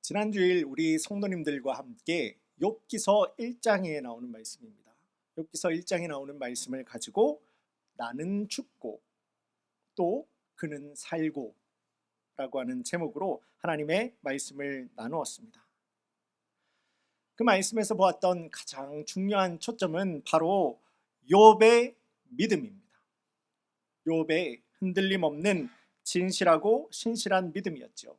지난주일 우리 성도님들과 함께 욥기서 1장에 나오는 말씀입니다. 욥기서 1장에 나오는 말씀을 가지고 나는 죽고 또 그는 살고 라고 하는 제목으로 하나님의 말씀을 나누었습니다. 그 말씀에서 보았던 가장 중요한 초점은 바로 욥의 믿음입니다. 욥의 흔들림 없는 진실하고 신실한 믿음이었죠.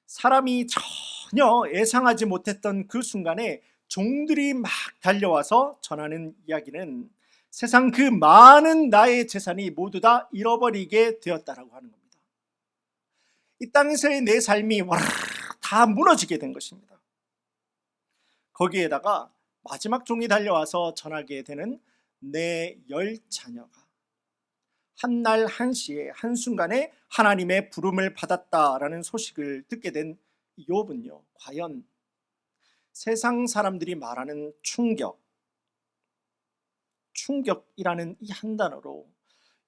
사람이 전혀 예상하지 못했던 그 순간에 종들이 막 달려와서 전하는 이야기는 세상 그 많은 나의 재산이 모두 다 잃어버리게 되었다라고 하는 겁니다. 이 땅에서의 내 삶이 다 무너지게 된 것입니다. 거기에다가 마지막 종이 달려와서 전하게 되는 내 10자녀가 한날 한시에 한순간에 하나님의 부름을 받았다라는 소식을 듣게 된 욥은요, 과연 세상 사람들이 말하는 충격이라는 이 한 단어로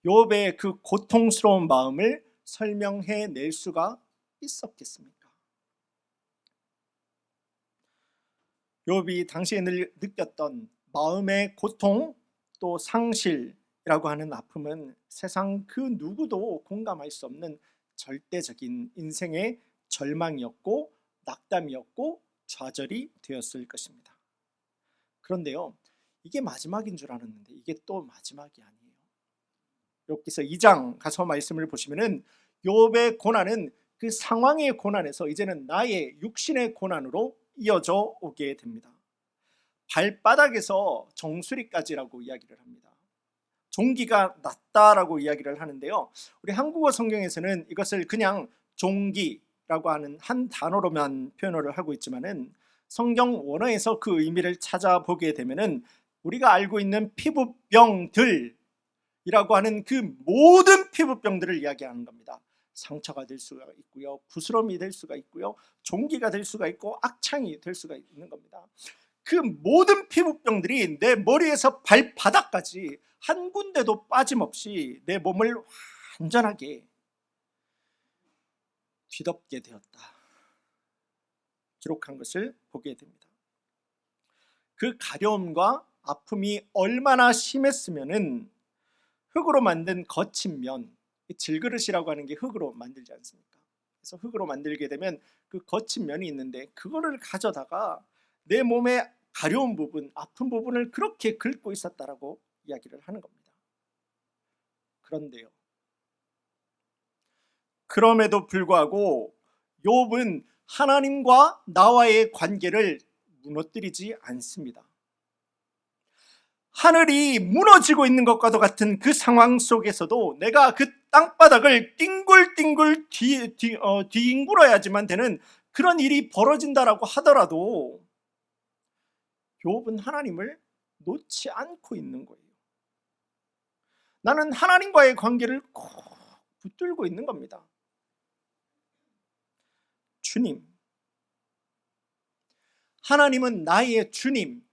욥의 그 고통스러운 마음을 설명해 낼 수가 있었겠습니까? 욥이 당시에 느꼈던 마음의 고통 또 상실이라고 하는 아픔은 세상 그 누구도 공감할 수 없는 절대적인 인생의 절망이었고 낙담이었고 좌절이 되었을 것입니다. 그런데요, 이게 마지막인 줄 알았는데 이게 또 마지막이 아니에요. 욥기서 2장 가서 말씀을 보시면은 욥의 고난은 그 상황의 고난에서 이제는 나의 육신의 고난으로 이어져 오게 됩니다. 발바닥에서 정수리까지라고 이야기를 합니다. 종기가 낮다라고 이야기를 하는데요, 우리 한국어 성경에서는 이것을 그냥 종기라고 하는 한 단어로만 표현을 하고 있지만은 성경 원어에서 그 의미를 찾아보게 되면은 우리가 알고 있는 피부병들이라고 하는 그 모든 피부병들을 이야기하는 겁니다. 상처가 될 수가 있고요, 부스럼이 될 수가 있고요, 종기가 될 수가 있고 악창이 될 수가 있는 겁니다. 그 모든 피부병들이 내 머리에서 발바닥까지 한 군데도 빠짐없이 내 몸을 완전하게 뒤덮게 되었다 기록한 것을 보게 됩니다. 그 가려움과 아픔이 얼마나 심했으면은 흙으로 만든 거친 면, 질그릇이라고 하는 게 흙으로 만들지 않습니까? 그래서 흙으로 만들게 되면 그 거친 면이 있는데 그거를 가져다가 내 몸의 가려운 부분, 아픈 부분을 그렇게 긁고 있었다라고 이야기를 하는 겁니다. 그런데요, 그럼에도 불구하고 욥은 하나님과 나와의 관계를 무너뜨리지 않습니다. 하늘이 무너지고 있는 것과도 같은 그 상황 속에서도 내가 그 땅바닥을 띵굴띵굴 뒤잉굴어야지만 되는 그런 일이 벌어진다라고 하더라도 욥은 하나님을 놓지 않고 있는 거예요. 나는 하나님과의 관계를 꼭 붙들고 있는 겁니다. 주님, 하나님은 나의 주님,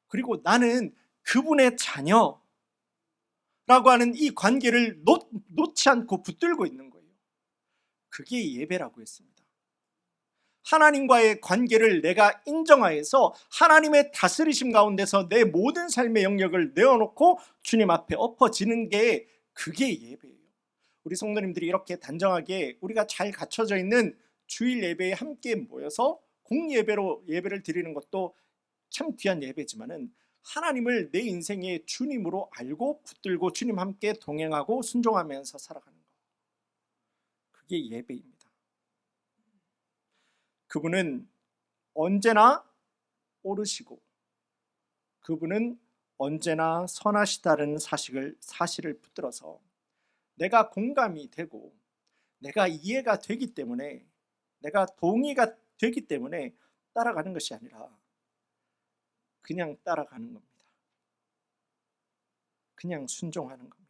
그리고 나는 그분의 자녀라고 하는 이 관계를 놓지 않고 붙들고 있는 거예요. 그게 예배라고 했습니다. 하나님과의 관계를 내가 인정하여서 하나님의 다스리심 가운데서 내 모든 삶의 영역을 내어놓고 주님 앞에 엎어지는 게 그게 예배예요. 우리 성도님들이 이렇게 단정하게 우리가 잘 갖춰져 있는 주일 예배에 함께 모여서 공예배로 예배를 드리는 것도 참 귀한 예배지만은 하나님을 내 인생의 주님으로 알고 붙들고 주님 함께 동행하고 순종하면서 살아가는 것, 그게 예배입니다. 그분은 언제나 옳으시고 그분은 언제나 선하시다는 사실을 붙들어서 내가 공감이 되고 내가 이해가 되기 때문에, 내가 동의가 되기 때문에 따라가는 것이 아니라 그냥 따라가는 겁니다. 그냥 순종하는 겁니다.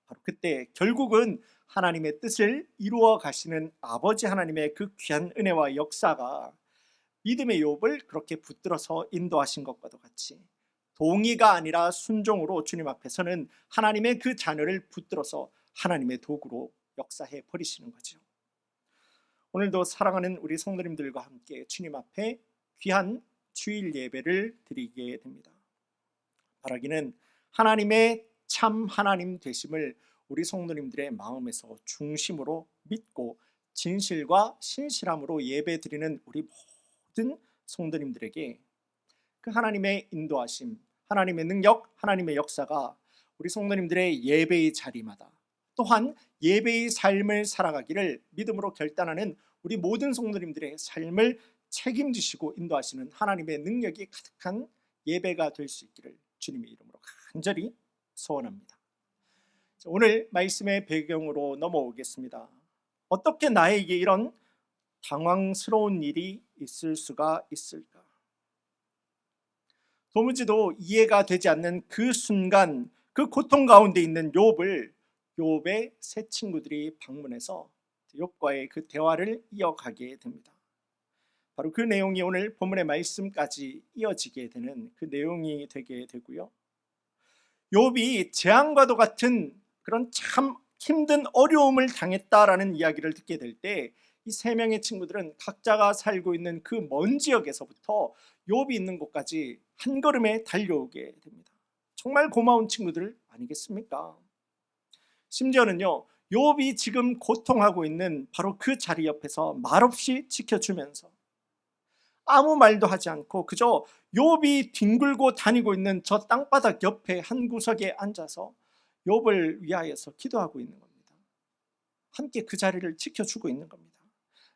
바로 그때 결국은 하나님의 뜻을 이루어 가시는 아버지 하나님의 그 귀한 은혜와 역사가 믿음의 욥을 그렇게 붙들어서 인도하신 것과도 같이 동의가 아니라 순종으로 주님 앞에서는 하나님의 그 자녀를 붙들어서 하나님의 도구로 역사해 버리시는 거죠. 오늘도 사랑하는 우리 성도님들과 함께 주님 앞에 귀한 주일 예배를 드리게 됩니다. 바라기는 하나님의 참 하나님 되심을 우리 성도님들의 마음에서 중심으로 믿고 진실과 신실함으로 예배 드리는 우리 모든 성도님들에게 그 하나님의 인도하심, 하나님의 능력, 하나님의 역사가 우리 성도님들의 예배의 자리마다 또한 예배의 삶을 살아가기를 믿음으로 결단하는 우리 모든 성도님들의 삶을 책임지시고 인도하시는 하나님의 능력이 가득한 예배가 될 수 있기를 주님의 이름으로 간절히 소원합니다. 오늘 말씀의 배경으로 넘어오겠습니다. 어떻게 나에게 이런 당황스러운 일이 있을 수가 있을까? 도무지도 이해가 되지 않는 그 순간, 그 고통 가운데 있는 욥의 세 친구들이 방문해서 욥과의 그 대화를 이어가게 됩니다. 바로 그 내용이 오늘 본문의 말씀까지 이어지게 되는 그 내용이 되게 되고요. 욥이 재앙과도 같은 그런 참 힘든 어려움을 당했다라는 이야기를 듣게 될 때 이 세 명의 친구들은 각자가 살고 있는 그 먼 지역에서부터 욥이 있는 곳까지 한 걸음에 달려오게 됩니다. 정말 고마운 친구들 아니겠습니까? 심지어는요, 욥이 지금 고통하고 있는 바로 그 자리 옆에서 말없이 지켜주면서 아무 말도 하지 않고 그저 욥이 뒹굴고 다니고 있는 저 땅바닥 옆에 한 구석에 앉아서 욥을 위하여서 기도하고 있는 겁니다. 함께 그 자리를 지켜주고 있는 겁니다.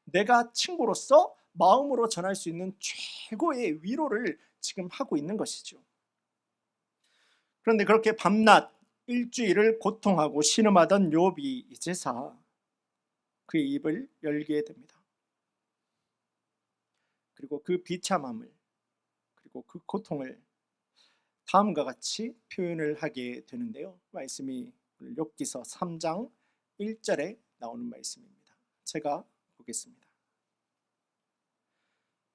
내가 친구로서 마음으로 전할 수 있는 최고의 위로를 지금 하고 있는 것이죠. 그런데 그렇게 밤낮 일주일을 고통하고 신음하던 욥이 이제서 그의 입을 열게 됩니다. 그리고 그 비참함을, 그리고 그 고통을 다음과 같이 표현을 하게 되는데요. 말씀이 욥기서 3장 1절에 나오는 말씀입니다. 제가 보겠습니다.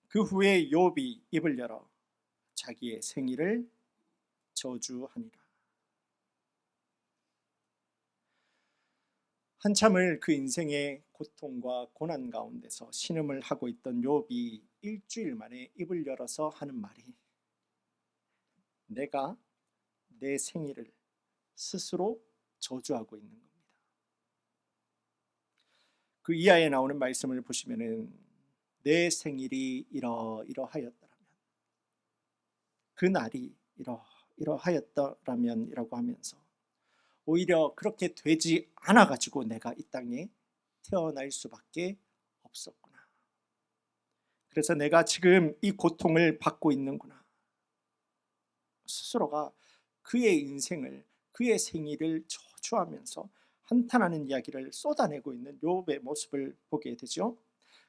그 후에 욥이 입을 열어 자기의 생일을 저주하니라. 한참을 그 인생의 고통과 고난 가운데서 신음을 하고 있던 욥이 일주일 만에 입을 열어서 하는 말이 내가 내 생일을 스스로 저주하고 있는 겁니다. 그 이하에 나오는 말씀을 보시면은 내 생일이 이러하였더라면, 그 날이 이러하였더라면 이라고 하면서 오히려 그렇게 되지 않아 가지고 내가 이 땅에 태어날 수밖에 없었구나. 그래서 내가 지금 이 고통을 받고 있는구나. 스스로가 그의 인생을, 그의 생일을 저주하면서 한탄하는 이야기를 쏟아내고 있는 욥의 모습을 보게 되죠.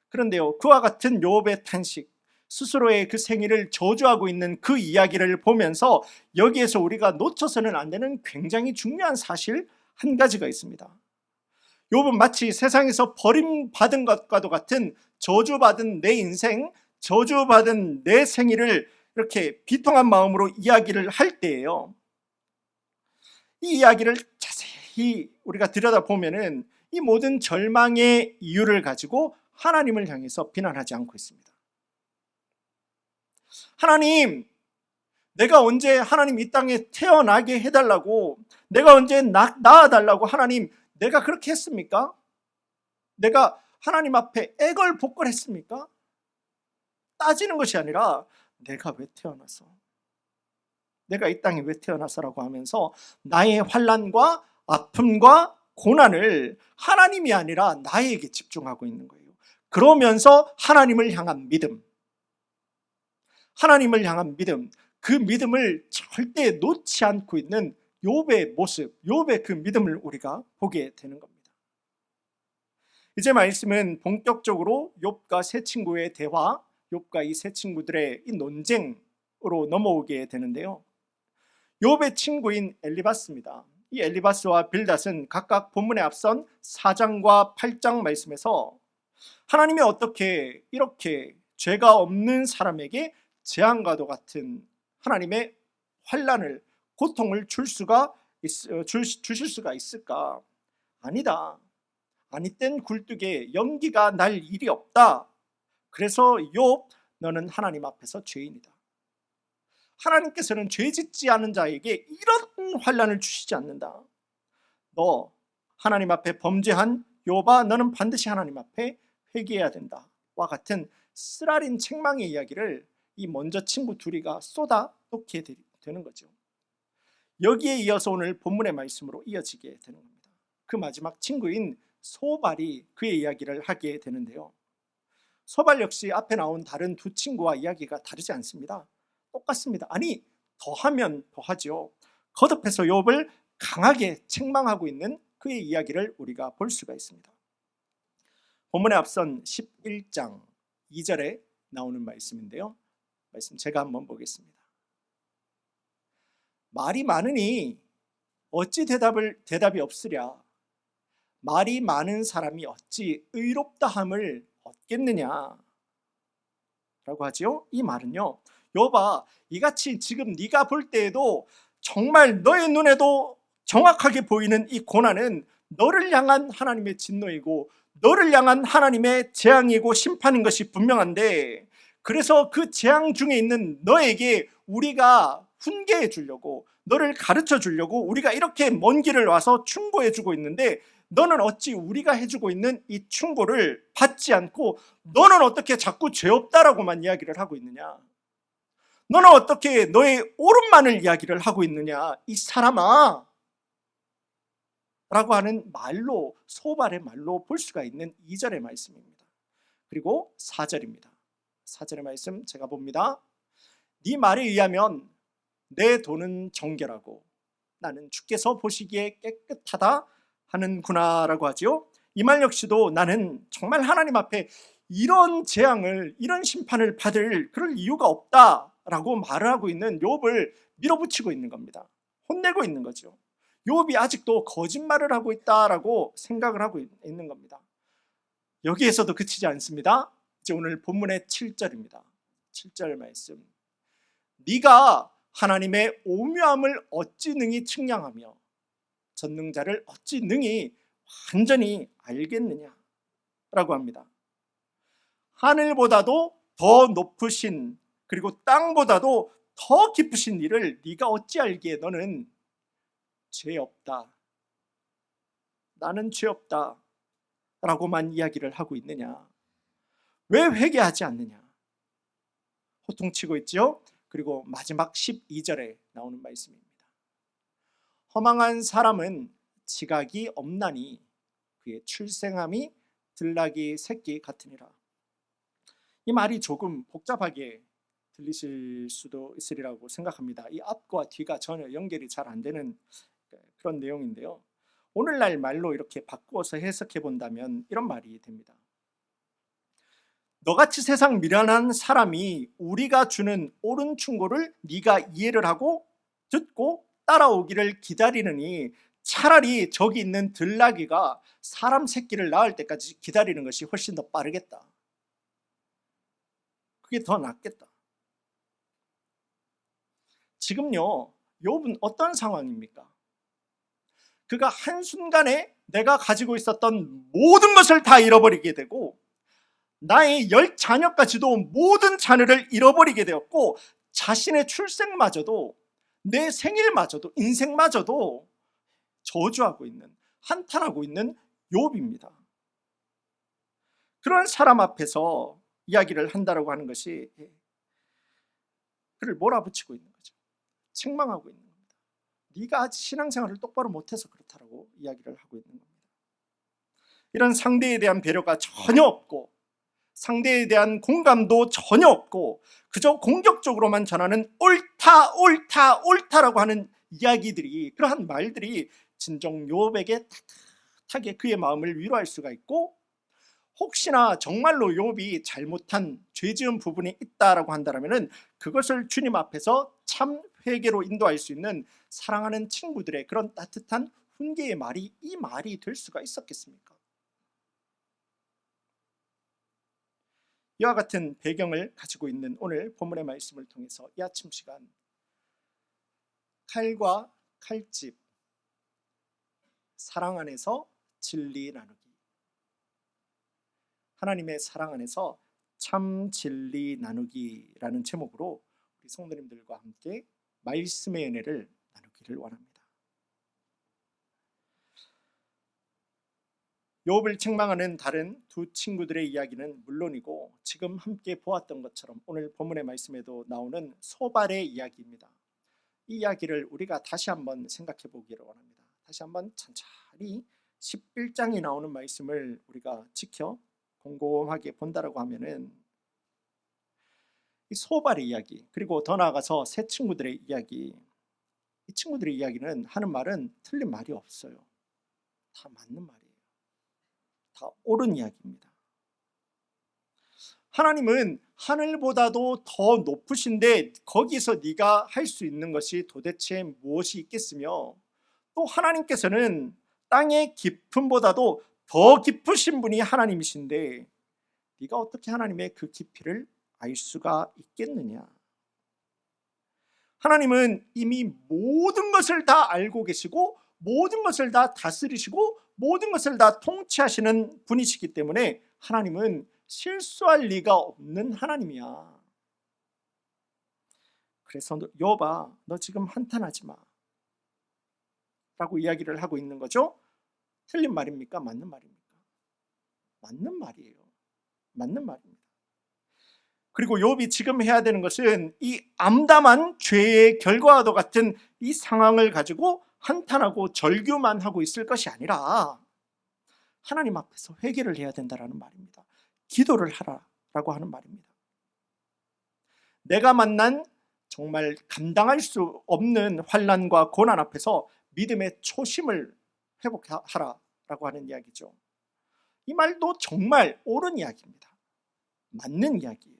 그런데요, 그와 같은 욥의 탄식, 스스로의 그 생일을 저주하고 있는 그 이야기를 보면서 여기에서 우리가 놓쳐서는 안 되는 굉장히 중요한 사실 한 가지가 있습니다. 욥은 마치 세상에서 버림받은 것과도 같은 저주받은 내 인생, 저주받은 내 생일을 이렇게 비통한 마음으로 이야기를 할 때예요. 이 이야기를 자세히 우리가 들여다보면은 이 모든 절망의 이유를 가지고 하나님을 향해서 비난하지 않고 있습니다. 하나님, 내가 언제 하나님 이 땅에 태어나게 해달라고, 내가 언제 낳아달라고 하나님 내가 그렇게 했습니까? 내가 하나님 앞에 애걸복걸했습니까? 따지는 것이 아니라 내가 왜 태어나서, 내가 이 땅에 왜 태어나서라고 하면서 나의 환난과 아픔과 고난을 하나님이 아니라 나에게 집중하고 있는 거예요. 그러면서 하나님을 향한 믿음, 하나님을 향한 믿음, 그 믿음을 절대 놓지 않고 있는 욥의 모습, 욥의 그 믿음을 우리가 보게 되는 겁니다. 이제 말씀은 본격적으로 욥과 세 친구의 대화, 욥과 이 세 친구들의 이 논쟁으로 넘어오게 되는데요. 욥의 친구인 엘리바스입니다. 이 엘리바스와 빌닷은 각각 본문에 앞선 4장과 8장 말씀에서 하나님이 어떻게 이렇게 죄가 없는 사람에게 재앙과도 같은 하나님의 환난을, 고통을 주실 수가 있을까? 아니다. 아니 땐 굴뚝에 연기가 날 일이 없다. 그래서 욥, 너는 하나님 앞에서 죄인이다. 하나님께서는 죄 짓지 않은 자에게 이런 환난을 주시지 않는다. 너 하나님 앞에 범죄한 욥아, 너는 반드시 하나님 앞에 회개해야 된다. 와 같은 쓰라린 책망의 이야기를 이 먼저 친구 둘이가 쏟아놓게 되는 거죠. 여기에 이어서 오늘 본문의 말씀으로 이어지게 되는 겁니다. 그 마지막 친구인 소발이 그의 이야기를 하게 되는데요. 소발 역시 앞에 나온 다른 두 친구와 이야기가 다르지 않습니다. 똑같습니다. 아니, 더하면 더하죠. 거듭해서 욥을 강하게 책망하고 있는 그의 이야기를 우리가 볼 수가 있습니다. 본문에 앞선 11장 2절에 나오는 말씀인데요. 말씀 제가 한번 보겠습니다. 말이 많으니 어찌 대답이 없으랴. 말이 많은 사람이 어찌 의롭다함을 얻겠느냐 라고 하지요. 이 말은요, 욥아, 이같이 지금 네가 볼 때에도 정말 너의 눈에도 정확하게 보이는 이 고난은 너를 향한 하나님의 진노이고 너를 향한 하나님의 재앙이고 심판인 것이 분명한데, 그래서 그 재앙 중에 있는 너에게 우리가 훈계해 주려고, 너를 가르쳐 주려고 우리가 이렇게 먼 길을 와서 충고해 주고 있는데, 너는 어찌 우리가 해주고 있는 이 충고를 받지 않고 너는 어떻게 자꾸 죄 없다라고만 이야기를 하고 있느냐? 너는 어떻게 너의 옳은만을 이야기를 하고 있느냐? 이 사람아 라고 하는 말로, 소발의 말로 볼 수가 있는 2절의 말씀입니다. 그리고 4절입니다. 4절의 말씀 제가 봅니다. 네 말에 의하면 내 돈은 정결하고 나는 주께서 보시기에 깨끗하다 하는구나 라고 하죠. 이 말 역시도 나는 정말 하나님 앞에 이런 재앙을, 이런 심판을 받을 그럴 이유가 없다라고 말을 하고 있는 욥을 밀어붙이고 있는 겁니다. 혼내고 있는 거죠. 욥이 아직도 거짓말을 하고 있다라고 생각을 하고 있는 겁니다. 여기에서도 그치지 않습니다. 이제 오늘 본문의 7절입니다. 7절 말씀. 네가 하나님의 오묘함을 어찌 능히 측량하며 전능자를 어찌 능히 완전히 알겠느냐 라고 합니다. 하늘보다도 더 높으신, 그리고 땅보다도 더 깊으신 일을 네가 어찌 알기에 너는 죄 없다, 나는 죄 없다 라고만 이야기를 하고 있느냐? 왜 회개하지 않느냐? 호통치고 있죠. 그리고 마지막 12절에 나오는 말씀입니다. 허망한 사람은 지각이 없나니 그의 출생함이 들나귀 새끼 같으니라. 이 말이 조금 복잡하게 들리실 수도 있으리라고 생각합니다. 이 앞과 뒤가 전혀 연결이 잘 안 되는 그런 내용인데요. 오늘날 말로 이렇게 바꾸어서 해석해 본다면 이런 말이 됩니다. 너같이 세상 미련한 사람이 우리가 주는 옳은 충고를 네가 이해를 하고 듣고 따라오기를 기다리느니 차라리 저기 있는 들나귀가 사람 새끼를 낳을 때까지 기다리는 것이 훨씬 더 빠르겠다. 그게 더 낫겠다. 지금요, 욥은 어떤 상황입니까? 그가 한순간에 내가 가지고 있었던 모든 것을 다 잃어버리게 되고 나의 10자녀까지도 모든 자녀를 잃어버리게 되었고 자신의 출생마저도, 내 생일마저도, 인생마저도 저주하고 있는, 한탄하고 있는 욥입니다. 그런 사람 앞에서 이야기를 한다라고 하는 것이 그를 몰아붙이고 있는 거죠. 책망하고 있는 겁니다. 네가 아직 신앙생활을 똑바로 못해서 그렇다라고 이야기를 하고 있는 겁니다. 이런 상대에 대한 배려가 전혀 없고 상대에 대한 공감도 전혀 없고 그저 공격적으로만 전하는 옳다 옳다 옳다라고 하는 이야기들이, 그러한 말들이 진정 욥에게 따뜻하게 그의 마음을 위로할 수가 있고, 혹시나 정말로 욥이 잘못한 죄 지은 부분이 있다라고 한다면 그것을 주님 앞에서 참 회개로 인도할 수 있는 사랑하는 친구들의 그런 따뜻한 훈계의 말이 이 말이 될 수가 있었겠습니까? 이와 같은 배경을 가지고 있는 오늘 본문의 말씀을 통해서 이 아침 시간 칼과 칼집, 사랑 안에서 진리 나누기, 하나님의 사랑 안에서 참 진리 나누기라는 제목으로 우리 성도님들과 함께 말씀의 은혜를 나누기를 원합니다. 욥을 책망하는 다른 두 친구들의 이야기는 물론이고 지금 함께 보았던 것처럼 오늘 본문의 말씀에도 나오는 소발의 이야기입니다. 이 이야기를 우리가 다시 한번 생각해 보기를 원합니다. 다시 한번 천천히 11장이 나오는 말씀을 우리가 지켜 곰곰하게 본다라고 하면은 이 소발의 이야기, 그리고 더 나아가서 세 친구들의 이야기, 이 친구들의 이야기는 하는 말은 틀린 말이 없어요. 다 맞는 말이에요. 다 옳은 이야기입니다. 하나님은 하늘보다도 더 높으신데 거기서 네가 할 수 있는 것이 도대체 무엇이 있겠으며, 또 하나님께서는 땅의 깊음보다도 더 깊으신 분이 하나님이신데 네가 어떻게 하나님의 그 깊이를 알 수가 있겠느냐. 하나님은 이미 모든 것을 다 알고 계시고 모든 것을 다 다스리시고 모든 것을 다 통치하시는 분이시기 때문에 하나님은 실수할 리가 없는 하나님이야. 그래서 욥아, 너 지금 한탄하지 마 라고 이야기를 하고 있는 거죠. 틀린 말입니까? 맞는 말입니까? 맞는 말이에요. 맞는 말입니다. 그리고 욥이 지금 해야 되는 것은 이 암담한 죄의 결과와도 같은 이 상황을 가지고 한탄하고 절규만 하고 있을 것이 아니라 하나님 앞에서 회개를 해야 된다라는 말입니다. 기도를 하라라고 하는 말입니다. 내가 만난 정말 감당할 수 없는 환난과 고난 앞에서 믿음의 초심을 회복하라라고 하는 이야기죠. 이 말도 정말 옳은 이야기입니다. 맞는 이야기예요.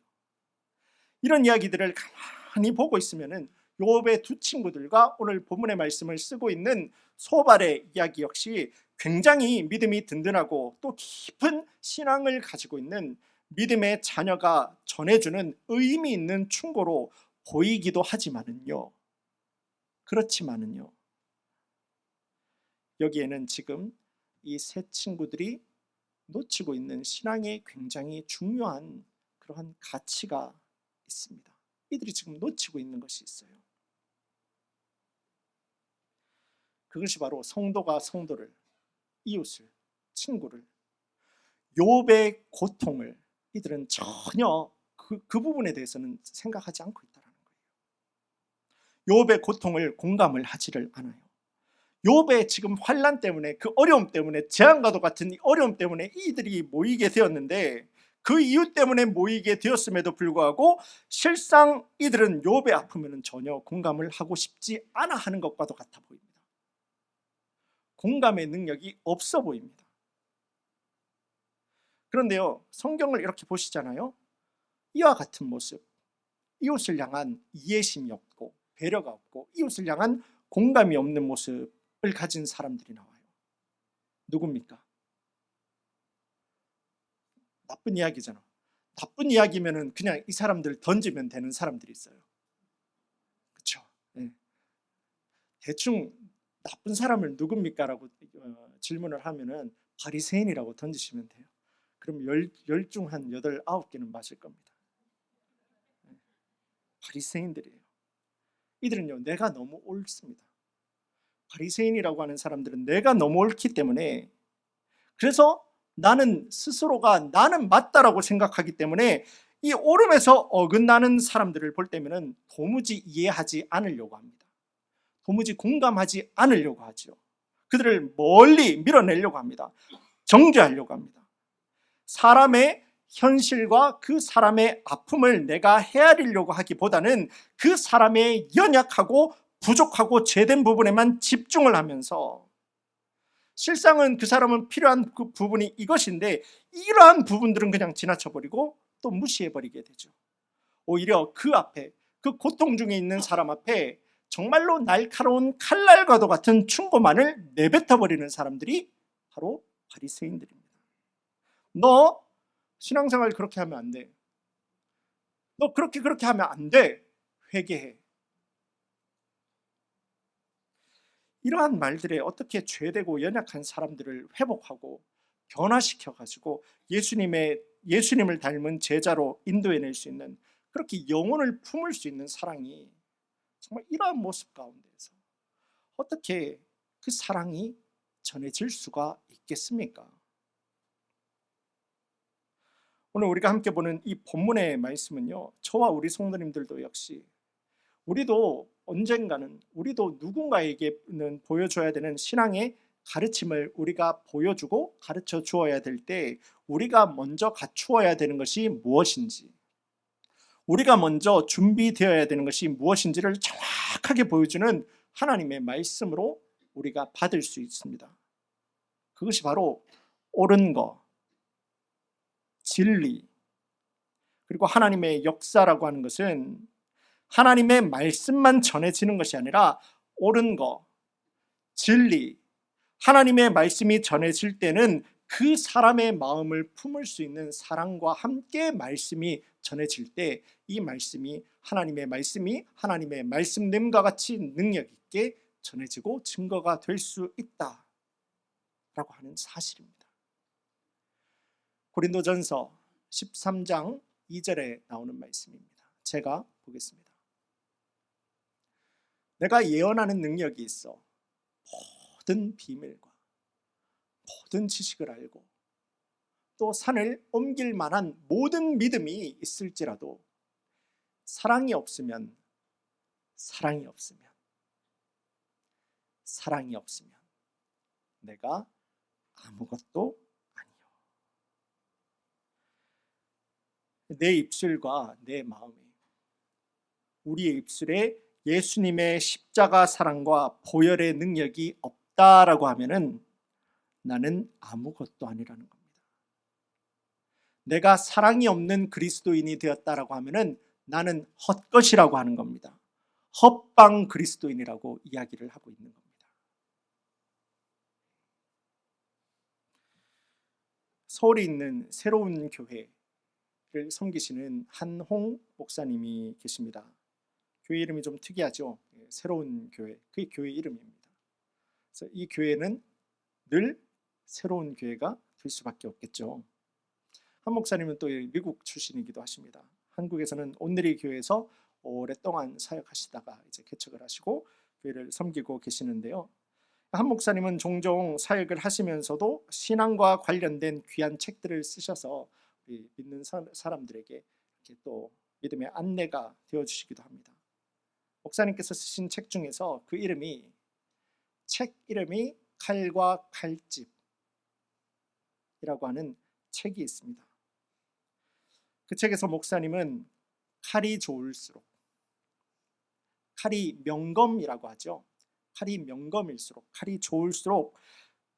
이런 이야기들을 가만히 보고 있으면은 욥의 두 친구들과 오늘 본문의 말씀을 쓰고 있는 소발의 이야기 역시 굉장히 믿음이 든든하고 또 깊은 신앙을 가지고 있는 믿음의 자녀가 전해주는 의미 있는 충고로 보이기도 하지만은요, 그렇지만은요, 여기에는 지금 이 세 친구들이 놓치고 있는 신앙의 굉장히 중요한 그러한 가치가 있습니다. 이들이 지금 놓치고 있는 것이 있어요. 그것이 바로 성도가 성도를, 이웃을, 친구를, 욥의 고통을 이들은 전혀 그 부분에 대해서는 생각하지 않고 있다는 거예요. 욥의 고통을 공감을 하지를 않아요. 욥의 지금 환난 때문에, 그 어려움 때문에, 재앙과도 같은 이 어려움 때문에 이들이 모이게 되었는데 그 이유 때문에 모이게 되었음에도 불구하고 실상 이들은 욥의 아픔에는 전혀 공감을 하고 싶지 않아 하는 것과도 같아 보입니다. 공감의 능력이 없어 보입니다. 그런데요, 성경을 이렇게 보시잖아요. 이와 같은 모습, 이웃을 향한 이해심이 없고 배려가 없고 이웃을 향한 공감이 없는 모습을 가진 사람들이 나와요. 누굽니까? 나쁜 이야기잖아. 나쁜 이야기면은 그냥 이 사람들 던지면 되는 사람들이 있어요. 그렇죠? 네. 대충 나쁜 사람을 누굽니까? 라고 질문을 하면은 바리새인이라고 던지시면 돼요. 그럼 열 중 한 8, 9개는 맞을 겁니다. 바리새인들이에요. 이들은요, 내가 너무 옳습니다. 바리새인이라고 하는 사람들은 내가 너무 옳기 때문에, 그래서 나는 스스로가 나는 맞다라고 생각하기 때문에 이 옳음에서 어긋나는 사람들을 볼 때면은 도무지 이해하지 않으려고 합니다. 도무지 공감하지 않으려고 하죠. 그들을 멀리 밀어내려고 합니다. 정죄하려고 합니다. 사람의 현실과 그 사람의 아픔을 내가 헤아리려고 하기보다는 그 사람의 연약하고 부족하고 죄된 부분에만 집중을 하면서, 실상은 그 사람은 필요한 그 부분이 이것인데 이러한 부분들은 그냥 지나쳐버리고 또 무시해버리게 되죠. 오히려 그 앞에, 그 고통 중에 있는 사람 앞에 정말로 날카로운 칼날과도 같은 충고만을 내뱉어버리는 사람들이 바로 바리새인들입니다. 너 신앙생활 그렇게 하면 안 돼. 너 그렇게 하면 안 돼. 회개해. 이러한 말들에 어떻게 죄되고 연약한 사람들을 회복하고 변화시켜가지고 예수님을 닮은 제자로 인도해낼 수 있는, 그렇게 영혼을 품을 수 있는 사랑이 정말 이러한 모습 가운데서 어떻게 그 사랑이 전해질 수가 있겠습니까? 오늘 우리가 함께 보는 이 본문의 말씀은요, 저와 우리 성도님들도 역시 우리도 언젠가는 우리도 누군가에게는 보여줘야 되는 신앙의 가르침을 우리가 보여주고 가르쳐 주어야 될 때 우리가 먼저 갖추어야 되는 것이 무엇인지, 우리가 먼저 준비되어야 되는 것이 무엇인지를 정확하게 보여주는 하나님의 말씀으로 우리가 받을 수 있습니다. 그것이 바로 옳은 것, 진리, 그리고 하나님의 역사라고 하는 것은 하나님의 말씀만 전해지는 것이 아니라 옳은 것, 진리, 하나님의 말씀이 전해질 때는 그 사람의 마음을 품을 수 있는 사랑과 함께 말씀이 전해질 때 이 말씀이 하나님의 말씀됨과 같이 능력 있게 전해지고 증거가 될 수 있다라고 하는 사실입니다. 고린도전서 13장 2절에 나오는 말씀입니다. 제가 보겠습니다. 내가 예언하는 능력이 있어 모든 비밀과 모든 지식을 알고 또 산을 옮길 만한 모든 믿음이 있을지라도 사랑이 없으면 내가 아무것도 아니요. 내 입술과 내 마음에, 우리의 입술에 예수님의 십자가 사랑과 보혈의 능력이 없다라고 하면은 나는 아무것도 아니라는 겁니다. 내가 사랑이 없는 그리스도인이 되었다라고 하면은 나는 헛것이라고 하는 겁니다. 헛방 그리스도인이라고 이야기를 하고 있는 겁니다. 서울에 있는 새로운 교회를 섬기시는 한홍 목사님이 계십니다. 교회 이름이 좀 특이하죠. 새로운 교회, 그게 교회 이름입니다. 그래서 이 교회는 늘 새로운 교회가 될 수밖에 없겠죠. 한 목사님은 또 미국 출신이기도 하십니다. 한국에서는 온누리 교회에서 오랫동안 사역하시다가 이제 개척을 하시고 교회를 섬기고 계시는데요. 한 목사님은 종종 사역을 하시면서도 신앙과 관련된 귀한 책들을 쓰셔서 우리 믿는 사람들에게 이렇게 또 믿음의 안내가 되어주시기도 합니다. 목사님께서 쓰신 책 중에서 책 이름이 칼과 칼집이라고 하는 책이 있습니다. 그 책에서 목사님은 칼이 좋을수록, 칼이 명검이라고 하죠. 칼이 명검일수록, 칼이 좋을수록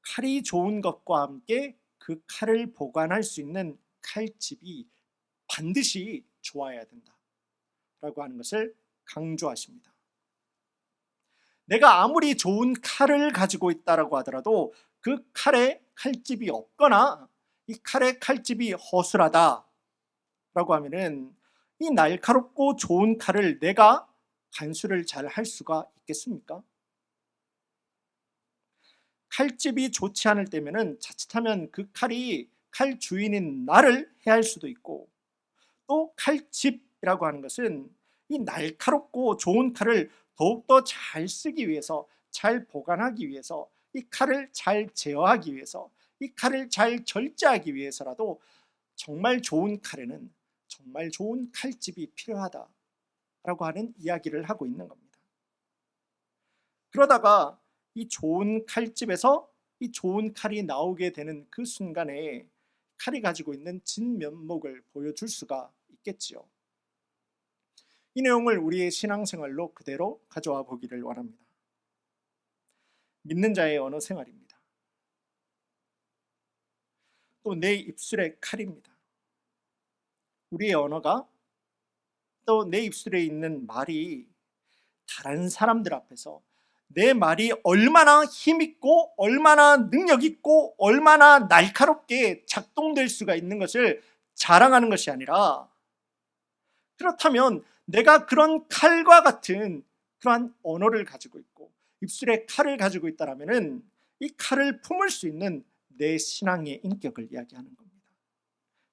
칼이 좋은 것과 함께 그 칼을 보관할 수 있는 칼집이 반드시 좋아야 된다라고 하는 것을 강조하십니다. 내가 아무리 좋은 칼을 가지고 있다라고 하더라도 그 칼에 칼집이 없거나 이 칼의 칼집이 허술하다라고 하면은 이 날카롭고 좋은 칼을 내가 간수를 잘 할 수가 있겠습니까? 칼집이 좋지 않을 때면은 자칫하면 그 칼이 칼 주인인 나를 해할 수도 있고, 또 칼집이라고 하는 것은 이 날카롭고 좋은 칼을 더욱더 잘 쓰기 위해서, 잘 보관하기 위해서, 이 칼을 잘 제어하기 위해서, 이 칼을 잘 절제하기 위해서라도 정말 좋은 칼에는 정말 좋은 칼집이 필요하다라고 하는 이야기를 하고 있는 겁니다. 그러다가 이 좋은 칼집에서 이 좋은 칼이 나오게 되는 그 순간에 칼이 가지고 있는 진면목을 보여줄 수가 있겠지요. 이 내용을 우리의 신앙생활로 그대로 가져와 보기를 원합니다. 믿는 자의 언어 생활입니다. 또 내 입술의 칼입니다. 우리의 언어가, 또 내 입술에 있는 말이 다른 사람들 앞에서 내 말이 얼마나 힘있고 얼마나 능력있고 얼마나 날카롭게 작동될 수가 있는 것을 자랑하는 것이 아니라, 그렇다면 내가 그런 칼과 같은 그러한 언어를 가지고 있고 입술에 칼을 가지고 있다라면은 이 칼을 품을 수 있는 내 신앙의 인격을 이야기하는 겁니다.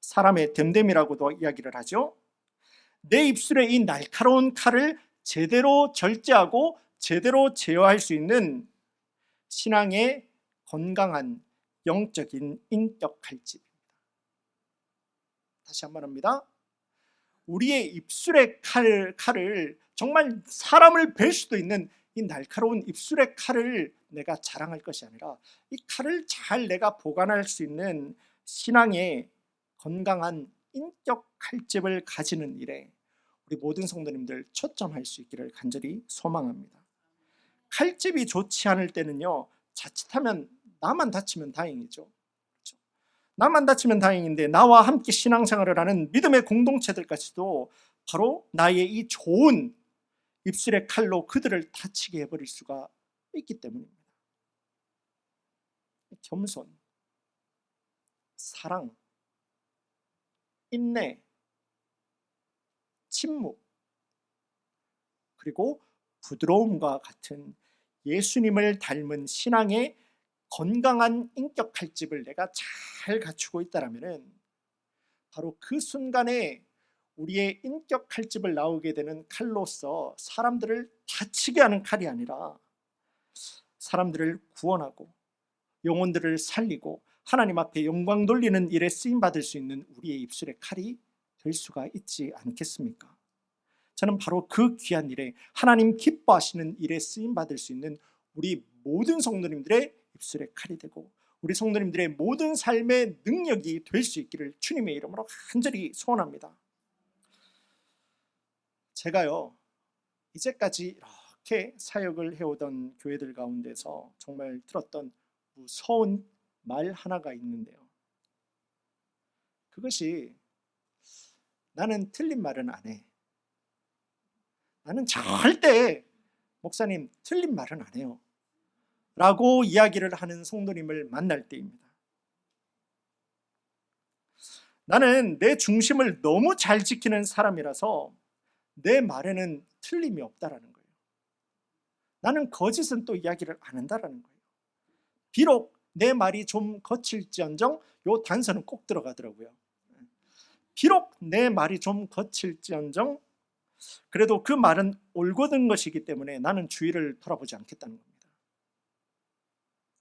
사람의 됨됨이라고도 이야기를 하죠. 내 입술에 이 날카로운 칼을 제대로 절제하고 제대로 제어할 수 있는 신앙의 건강한 영적인 인격 칼집입니다. 다시 한번 합니다. 우리의 입술의 칼을 정말 사람을 벨 수도 있는 이 날카로운 입술의 칼을 내가 자랑할 것이 아니라 이 칼을 잘 내가 보관할 수 있는 신앙의 건강한 인격 칼집을 가지는 일에 우리 모든 성도님들 초점할 수 있기를 간절히 소망합니다. 칼집이 좋지 않을 때는요, 자칫하면 나만 다치면 다행이죠. 그렇죠? 나만 다치면 다행인데 나와 함께 신앙생활을 하는 믿음의 공동체들까지도 바로 나의 이 좋은 입술의 칼로 그들을 다치게 해버릴 수가 있기 때문입니다. 겸손, 사랑, 인내, 침묵, 그리고 부드러움과 같은 예수님을 닮은 신앙의 건강한 인격 칼집을 내가 잘 갖추고 있다면 바로 그 순간에 우리의 인격 칼집을 나오게 되는 칼로서 사람들을 다치게 하는 칼이 아니라 사람들을 구원하고 영혼들을 살리고 하나님 앞에 영광 돌리는 일에 쓰임받을 수 있는 우리의 입술의 칼이 될 수가 있지 않겠습니까? 저는 바로 그 귀한 일에 하나님 기뻐하시는 일에 쓰임받을 수 있는 우리 모든 성도님들의 입술의 칼이 되고 우리 성도님들의 모든 삶의 능력이 될 수 있기를 주님의 이름으로 간절히 소원합니다. 제가요, 이제까지 이렇게 사역을 해오던 교회들 가운데서 정말 들었던 무서운 말 하나가 있는데요, 그것이 나는 틀린 말은 안 해. 나는 절대 목사님 틀린 말은 안 해요 라고 이야기를 하는 성도님을 만날 때입니다. 나는 내 중심을 너무 잘 지키는 사람이라서 내 말에는 틀림이 없다라는 거예요. 나는 거짓은 또 이야기를 안 한다라는 거예요. 비록 내 말이 좀 거칠지언정, 요 단서는 꼭 들어가더라고요. 비록 내 말이 좀 거칠지언정 그래도 그 말은 옳고든 것이기 때문에 나는 주의를 돌아보지 않겠다는 겁니다.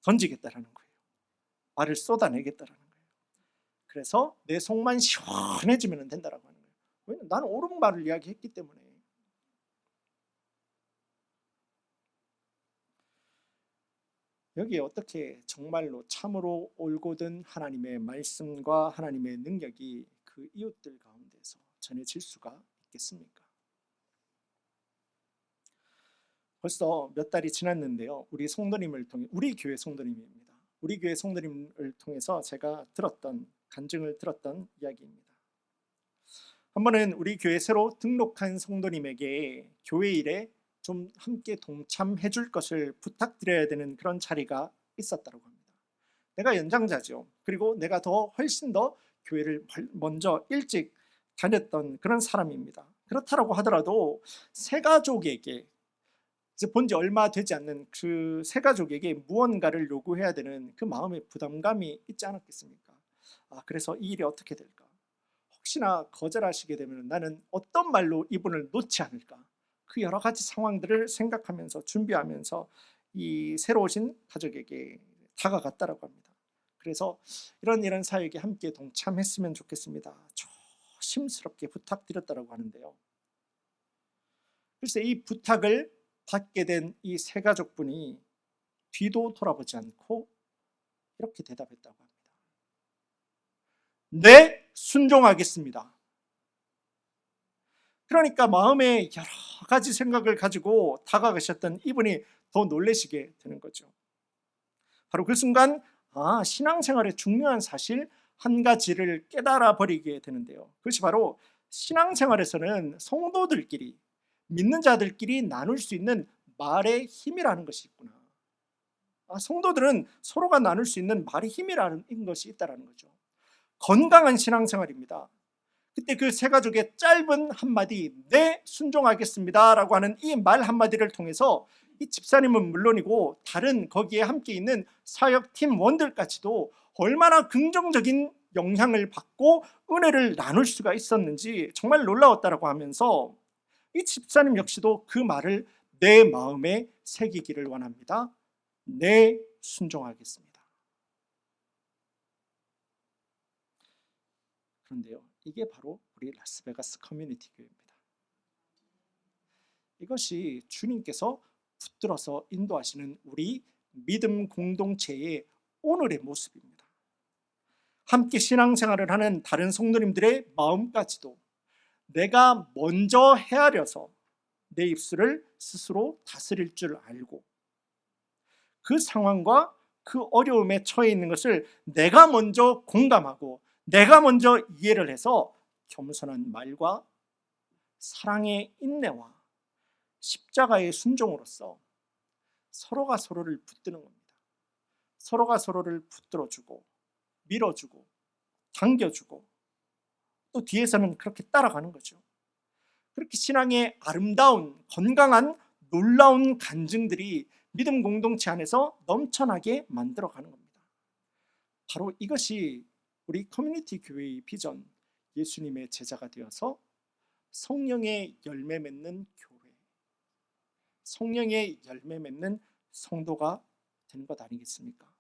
던지겠다라는 거예요. 말을 쏟아내겠다라는 거예요. 그래서 내 속만 시원해지면 된다라고 하는 거예요. 왜냐면 나는 옳은 말을 이야기했기 때문에. 여기에 어떻게 정말로 참으로 옳고든 하나님의 말씀과 하나님의 능력이 그 이웃들 가운데서 전해질 수가 있겠습니까? 벌써 몇 달이 지났는데요, 우리 성도님을 통해, 우리 교회 성도님입니다. 우리 교회 성도님을 통해서 제가 간증을 들었던 이야기입니다. 한 번은 우리 교회 새로 등록한 성도님에게 교회 일에 좀 함께 동참해 줄 것을 부탁드려야 되는 그런 자리가 있었다고 합니다. 내가 연장자죠. 그리고 내가 훨씬 더 교회를 먼저 일찍 다녔던 그런 사람입니다. 그렇다고 하더라도 새 가족에게 이제 본지 얼마 되지 않는 그 새 가족에게 무언가를 요구해야 되는 그 마음의 부담감이 있지 않았겠습니까? 그래서 이 일이 어떻게 될까? 혹시나 거절하시게 되면 나는 어떤 말로 이분을 놓지 않을까? 그 여러 가지 상황들을 생각하면서 준비하면서 이 새로 오신 가족에게 다가갔다라고 합니다. 그래서 이런 사역에 함께 동참했으면 좋겠습니다. 조심스럽게 부탁드렸다라고 하는데요. 글쎄 이 부탁을 받게 된 이 새 가족분이 뒤도 돌아보지 않고 이렇게 대답했다고 합니다. 네, 순종하겠습니다. 그러니까 마음에 여러 가지 생각을 가지고 다가가셨던 이분이 더 놀라시게 되는 거죠. 바로 그 순간 신앙생활의 중요한 사실 한 가지를 깨달아 버리게 되는데요. 그것이 바로 신앙생활에서는 성도들끼리, 믿는 자들끼리 나눌 수 있는 말의 힘이라는 것이 있구나. 성도들은 서로가 나눌 수 있는 말의 힘이라는 것이 있다는 거죠. 건강한 신앙생활입니다. 그때 그 새 가족의 짧은 한마디, 네, 순종하겠습니다 라고 하는 이 말 한마디를 통해서 이 집사님은 물론이고 다른 거기에 함께 있는 사역팀원들까지도 얼마나 긍정적인 영향을 받고 은혜를 나눌 수가 있었는지 정말 놀라웠다라고 하면서 이 집사님 역시도 그 말을 내 마음에 새기기를 원합니다. 네, 순종하겠습니다. 그런데요, 이게 바로 우리 라스베가스 커뮤니티 교회입니다. 이것이 주님께서 붙들어서 인도하시는 우리 믿음 공동체의 오늘의 모습입니다. 함께 신앙생활을 하는 다른 성도님들의 마음까지도 내가 먼저 헤아려서 내 입술을 스스로 다스릴 줄 알고 그 상황과 그 어려움에 처해 있는 것을 내가 먼저 공감하고 내가 먼저 이해를 해서 겸손한 말과 사랑의 인내와 십자가의 순종으로서 서로가 서로를 붙드는 겁니다. 서로가 서로를 붙들어주고 밀어주고 당겨주고 또 뒤에서는 그렇게 따라가는 거죠. 그렇게 신앙의 아름다운 건강한 놀라운 간증들이 믿음 공동체 안에서 넘쳐나게 만들어가는 겁니다. 바로 이것이 우리 커뮤니티 교회의 비전, 예수님의 제자가 되어서 성령의 열매 맺는 교회, 성령의 열매 맺는 성도가 된 것 아니겠습니까?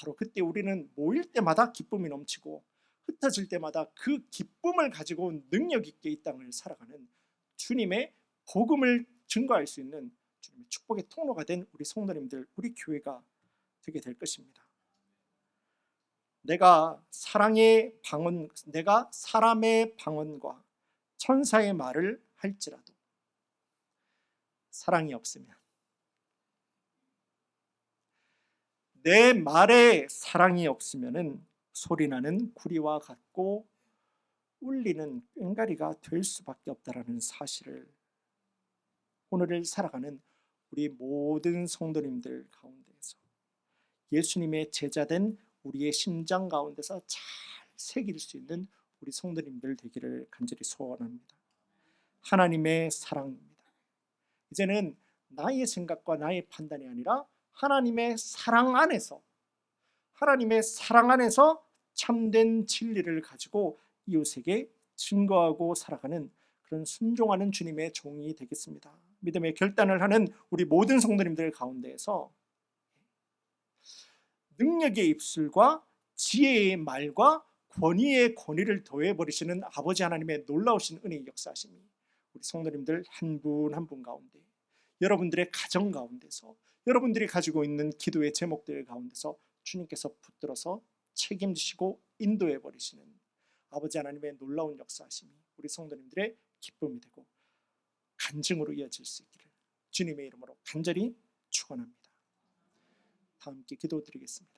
바로 그때 우리는 모일 때마다 기쁨이 넘치고 흩어질 때마다 그 기쁨을 가지고 능력 있게 이 땅을 살아가는 주님의 복음을 증거할 수 있는 주님의 축복의 통로가 된 우리 성도님들, 우리 교회가 되게 될 것입니다. 내가 사랑의 방언, 내가 사람의 방언과 천사의 말을 할지라도 사랑이 없으면, 내 말에 사랑이 없으면은 소리나는 구리와 같고 울리는 꽹가리가 될 수밖에 없다라는 사실을 오늘을 살아가는 우리 모든 성도님들 가운데에서 예수님의 제자된 우리의 심장 가운데서 잘 새길 수 있는 우리 성도님들 되기를 간절히 소원합니다. 하나님의 사랑입니다. 이제는 나의 생각과 나의 판단이 아니라 하나님의 사랑 안에서, 하나님의 사랑 안에서 참된 진리를 가지고 이웃에게 증거하고 살아가는 그런 순종하는 주님의 종이 되겠습니다. 믿음의 결단을 하는 우리 모든 성도님들 가운데에서 능력의 입술과 지혜의 말과 권위의 권위를 더해버리시는 아버지 하나님의 놀라우신 은혜의 역사하심이 우리 성도님들 한 분 한 분 가운데, 여러분들의 가정 가운데서, 여러분들이 가지고 있는 기도의 제목들 가운데서 주님께서 붙들어서 책임지시고 인도해 버리시는 아버지 하나님의 놀라운 역사하심이 우리 성도님들의 기쁨이 되고 간증으로 이어질 수 있기를 주님의 이름으로 간절히 축원합니다. 다 함께 기도드리겠습니다.